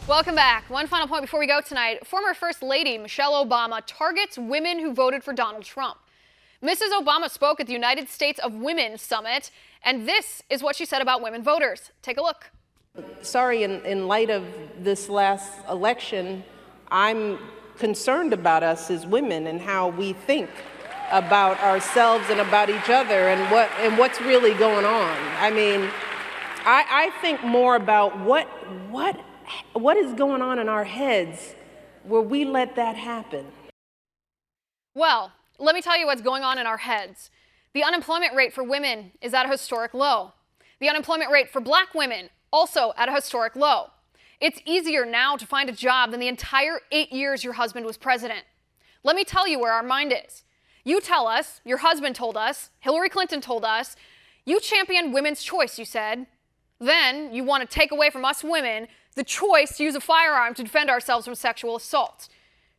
Welcome back. One final point before we go tonight. Former First Lady Michelle Obama targets women who voted for Donald Trump. Mrs. Obama spoke at the United States of Women Summit, and this is what she said about women voters. Take a look. Sorry, in light of this last election, I'm concerned about us as women and how we think about ourselves and about each other and what's really going on. I mean, I think more about what is going on in our heads where we let that happen. Well, let me tell you what's going on in our heads. The unemployment rate for women is at a historic low. The unemployment rate for black women also at a historic low. It's easier now to find a job than the entire 8 years your husband was president. Let me tell you where our mind is. You tell us, your husband told us, Hillary Clinton told us, you champion women's choice, you said. Then you want to take away from us women the choice to use a firearm to defend ourselves from sexual assault.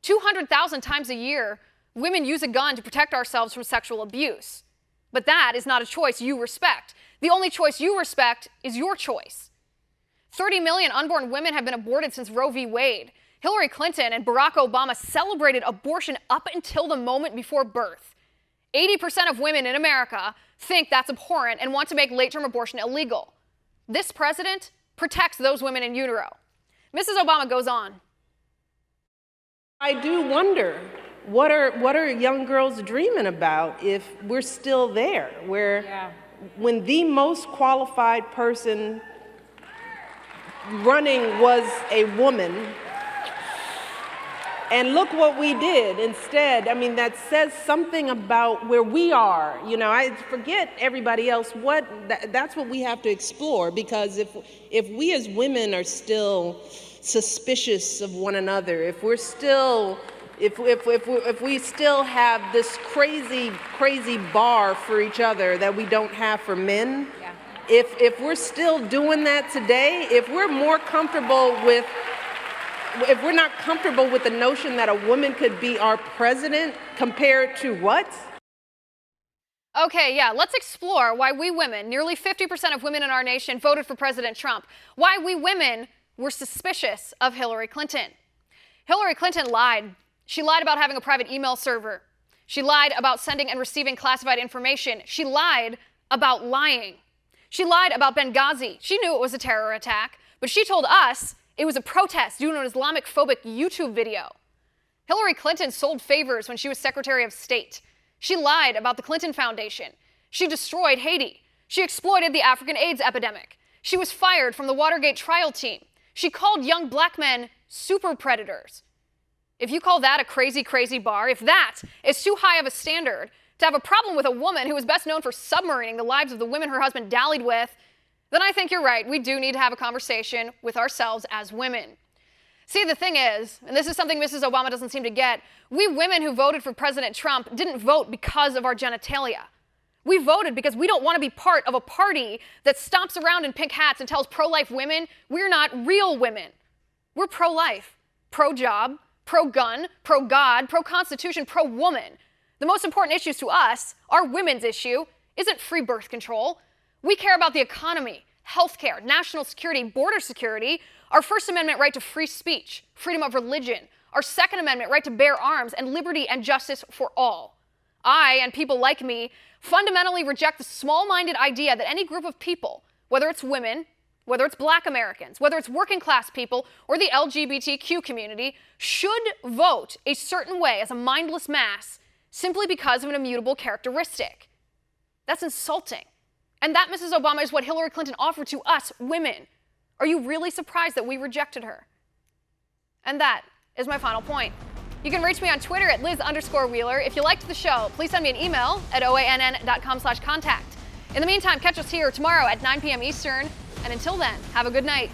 200,000 times a year, women use a gun to protect ourselves from sexual abuse. But that is not a choice you respect. The only choice you respect is your choice. 30 million unborn women have been aborted since Roe v. Wade. Hillary Clinton and Barack Obama celebrated abortion up until the moment before birth. 80% of women in America think that's abhorrent and want to make late-term abortion illegal. This president protects those women in utero. Mrs. Obama goes on. I do wonder, what are young girls dreaming about if we're still there, where when the most qualified person running was a woman, and look what we did instead. I mean, that says something about where we are. You know, I forget everybody else. That's what we have to explore, because if we as women are still suspicious of one another, if we still have this crazy bar for each other that we don't have for men, if we're still doing that today, if we're not comfortable with the notion that a woman could be our president compared to what? Okay, let's explore why we women, nearly 50% of women in our nation, voted for President Trump. Why we women were suspicious of Hillary Clinton. Hillary Clinton lied. She lied about having a private email server. She lied about sending and receiving classified information. She lied about lying. She lied about Benghazi. She knew it was a terror attack, but she told us it was a protest due to an Islamophobic YouTube video. Hillary Clinton sold favors when she was Secretary of State. She lied about the Clinton Foundation. She destroyed Haiti. She exploited the African AIDS epidemic. She was fired from the Watergate trial team. She called young black men super predators. If you call that a crazy bar, if that is too high of a standard to have a problem with a woman who is best known for submarining the lives of the women her husband dallied with, then I think you're right. We do need to have a conversation with ourselves as women. See, the thing is, and this is something Mrs. Obama doesn't seem to get, we women who voted for President Trump didn't vote because of our genitalia. We voted because we don't want to be part of a party that stomps around in pink hats and tells pro-life women we're not real women. We're pro-life, pro-job, pro-gun, pro-God, pro-constitution, pro-woman. The most important issues to us, our women's issue, isn't free birth control. We care about the economy, healthcare, national security, border security, our First Amendment right to free speech, freedom of religion, our Second Amendment right to bear arms, and liberty and justice for all. I, and people like me, fundamentally reject the small-minded idea that any group of people, whether it's women, whether it's black Americans, whether it's working class people, or the LGBTQ community, should vote a certain way as a mindless mass simply because of an immutable characteristic. That's insulting. And that, Mrs. Obama, is what Hillary Clinton offered to us women. Are you really surprised that we rejected her? And that is my final point. You can reach me on Twitter at Liz_Wheeler. If you liked the show, please send me an email at oann.com/contact. In the meantime, catch us here tomorrow at 9 p.m. Eastern. And until then, have a good night.